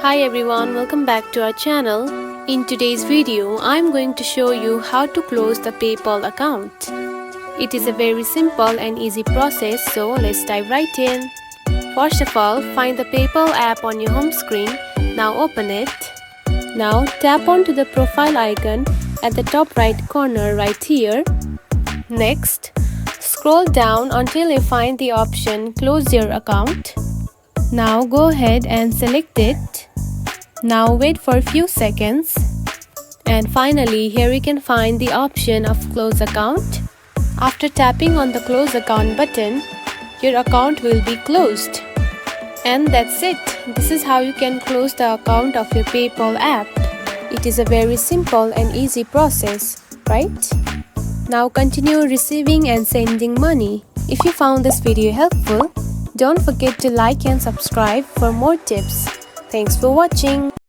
Hi everyone, welcome back to our channel. In today's video, I'm going to show you how to close the PayPal account. It is a very simple and easy process, so let's dive right in. First of all, find the PayPal app on your home screen. Now open it. Now tap onto the profile icon at the top right corner right here. Next, scroll down until you find the option Close Your Account. Now go ahead and select it. Now wait for a few seconds. And finally, here you can find the option of Close Account. After tapping on the Close Account button, your account will be closed. And that's it. This is how you can close the account of your PayPal app. It is a very simple and easy process, right? Now continue receiving and sending money. If you found this video helpful, don't forget to like and subscribe for more tips. Thanks for watching.